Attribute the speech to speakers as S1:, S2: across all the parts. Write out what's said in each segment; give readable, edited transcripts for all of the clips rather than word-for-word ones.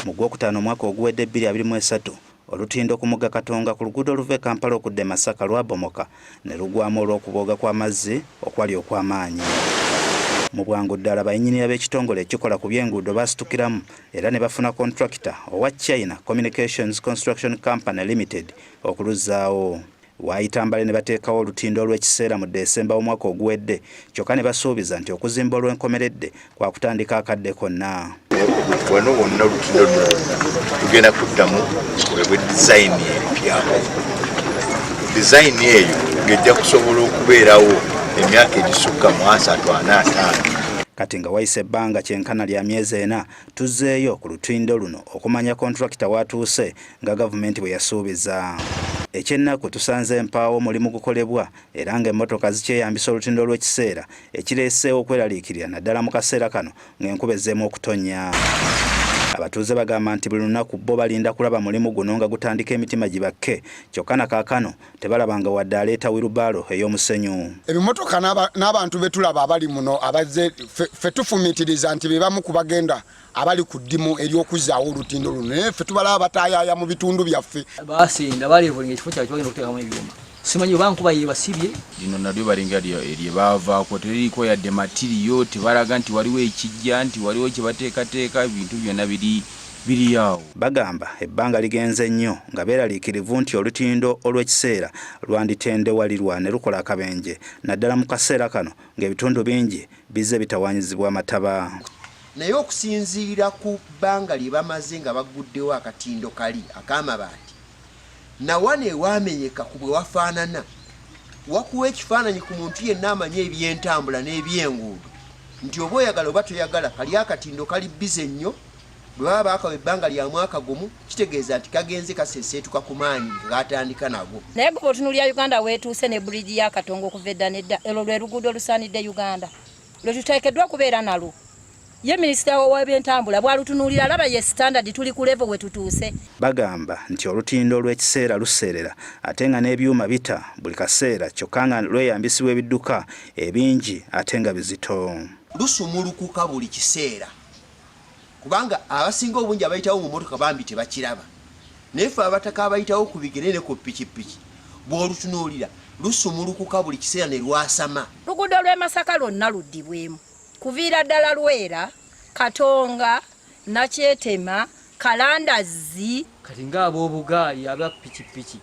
S1: Mu Gwokutaano omwaka oguwedde 2023 olutindo ku mugga Katonga ku luguudo oluva e Kampala okudda e Masaka lwabomoka ne lugwamu olw'okubooga kw'amazzi okwali okw'amaanyi. Mu bwangu ddala bayinnyini b'ekitongole ekikola ku by'enguudo baasitukiramu era ne bafuna kontrakita owa China Communications Construction Company Limited okuluzzaawo. Waayitambale ne bateekawo olutindo olw'ekiseera mu Desemba omwaka oguwedde, kyokka ne basuubiza nti okuzimba olw'enkomeredde kwa kutandika akadde konna.
S2: Wano wonna olutindo tugenda kuddamu kukolebwa design empya. Design eyo ng'ejja kusobola okubeerawo emyaka egisukka mu 3-4-5.
S1: Kati nga wayise ebbanga kyenkana lya myezi 4 tuzzeeyo ku lutindo luno okumanya kontrakita watuuse nga gavumenti bwe yasuubiza. Ekyennaku tusanze empaawo mulimu gukolebwa era ng'emmotoka zikyeyambisa olutindo olw'ekiseera ekireeseewo okweraliikirira naddala mu kaseera kano ng'enkuba ezzeemu okutonnya. Abatuuze bagamba nti buli lunaku bo balinda kulaba mulimu guno nga gutandika emitima gibakke, kyokka na kaakano tebalabanga wadde aleeta wirubaalo ey'omusenyu.
S3: Ebimotoka n'abantu be tulaba abali muno abazze ffe tufumiitiriza nti be bamu ku bagenda abali ku ddimu ery'okuzzaawo olutindo luno naye ffe tubalaba bataayaaya mu bitundu byaffe.
S4: Baasinda baleevulinga ekifo kyabwe bagenda okuteekamu ebyuma. Simanyi oba nkuba ye basibye.
S5: Lino nalyo balinga lye baavaako teriko yadde matiriyo tebalaga nti waliwo ekijja nti waliwo kye bateekateeka ebintu byonna biri awo.
S1: Bagamba ebbanga ligenze nnyo nga beeraliikirivu nti olutindo olw'ekiseera lwanditendewalirwa ne lukola akabenje naddala mu kaseera kano ng'ebitundu bingi bizze bitawaanyizibwa amataba.
S6: Naye okusinziira ku bbanga lye bamaze nga bagguddewo akatindo kali ak'amabaati nawane ewaamenyeka ku bwe wafaanana wakuwa ekifaananyi ku muntu yenna amanyi eby'entambula n'ebyenguudo nti oba oyagala oba toyagala kali akatindo kali bize nnyo bwe baba baakawa ebbanga lya mwaka gumu kitegeeza nti kagenze kaseeseetuka ku maanyi gatandika nago.
S7: Naye gwe otunuulira Uganda weetuuse ne buliji ya Katonga okuva edda n'edda olwo lwe luguudo lusaanidde Uganda lwe tuteekeddwa kubeera nalwo. Ye minisita w'ebyentambula bwalutunuulira alaba ye standard tuli ku level we tutuuse.
S1: Bagamba nti olutindo olw'ekiseera luseerera ate nga n'ebyuma bita buli kaseera kyokka nga lweyambisibwa ebidduka ebingi ate nga bizito.
S6: Lusumulukuka buli kiseera kubanga abasinga obungi abayitawo mu mmotoka bambi tebakiraba naye ffe abataka abayitawo ku bigere ne ku pikipiki bw'olutunuulira lusumulukuka buli kiseera ne lwasama.
S7: Luguudo lw'e Masaka lwonna luddibwemu kuviira ddala Lwera, Katonga, Nakyetema, Kalandazi.
S4: Kati ng'ab'obugaali aba pikipiki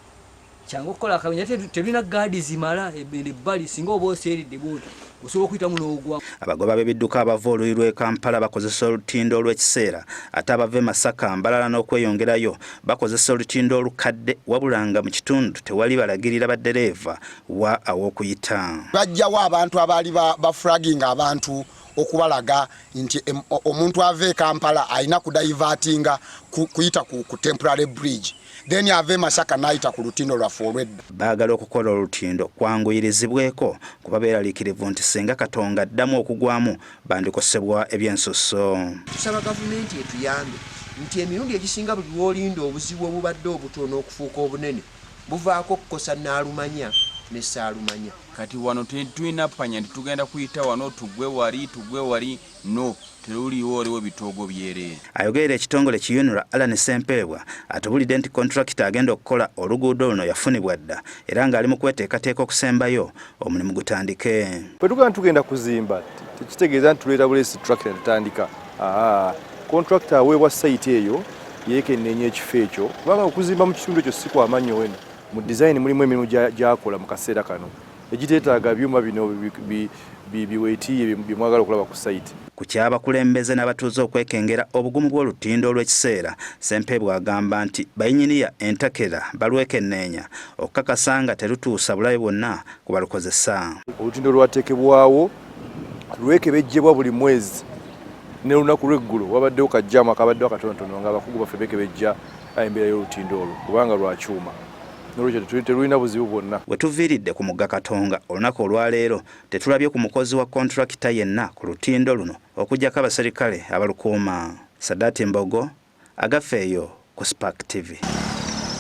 S4: kyangu okukola akabenje tebirina gaadi zimala ebbali singa oba oseeridde bwoti osobola okuyitamu n'ogwa.
S1: Abagoba b'ebidduka abava oluuyi lw'e Kampala bakozesa olutindo olw'ekiseera ate abava e Masaka Mbalala n'okweyongerayo bakozesa olutindo olukadde wabula nga mu kitundu tewali balagirira baddereeva wa aw'okuyita.
S3: Bajjawo abantu abaali baflaginga abantu okubalaga nti omuntu ava e Kampala alina kudaivatinga kuyita ku temporary bridge then ava e Masaka n'ayita ku lutindo lwaffe olw'edda.
S1: Baagala okukola olutindo kwanguyirizibweko kuba beeraliikirivu nti singa Katonga addamu okugwamu bandikosebwa ebyensusso.
S6: Tusaba gavumenti etuyambe nti emirundi egisinga buli lw'olinda obuzibu obubadde obutono okufuuka obunene buvaako okukosa Nnaalumanya ne Ssaalumanya.
S5: Kati wano tulina panya nti tugenda kuyita wano tugwe wali no teruliwo waliwo bitoogo byereere.
S1: Ayogerera ekitongole kiyunula Alan Ssempeebwa atubulidde nti kontrakita agenda okukola oluguudo luno yafunibwa dda era ng'ali mu kweteekateeka okusembayo omulimu gutandike.
S8: Bwe tugenda kuzimba tekitegeeza nti tuleeta buleesi tractor tutandika. Kontrakita aweebwa sayiti eyo yeekenneenya ekifo ekyo kubanga okuzimba mu kitundu ekyo si kwamannyo wena. Mu design mulimu emirimu gy'akola mu kaseera kano egiteetaaga byuma bino biweetiye byemwagala okulaba ku sayiti.
S1: Ku ky'abakulembeze n'abatuuze okwekengera obugumu bw'olutindo olw'ekiseera, Ssempeebwa agamba nti bayinyiniya entakera balwekenneenya okukakasa nga terutuusa bulabe bwonna ku balukozesa.
S8: Olutindo lwateekebwawo lwekebejjebwa buli mwezi ne lunaku lw'eggulo wabaddewo kajjaamu akabaddewo akatonotono nga abakugu baffe bekebejja embeera y'olutindo olwo kubanga lwakyuma. Terulina buzibu bwonna.
S1: We tuviiridde ku mugga Katonga olunaku olwaleero tetulabye ku mukozi wa kontrakita yenna ku lutindo luno okuggyako abaserikale abalukuuma. Sadat Mbogo, Agafeeyo ku Spark TV.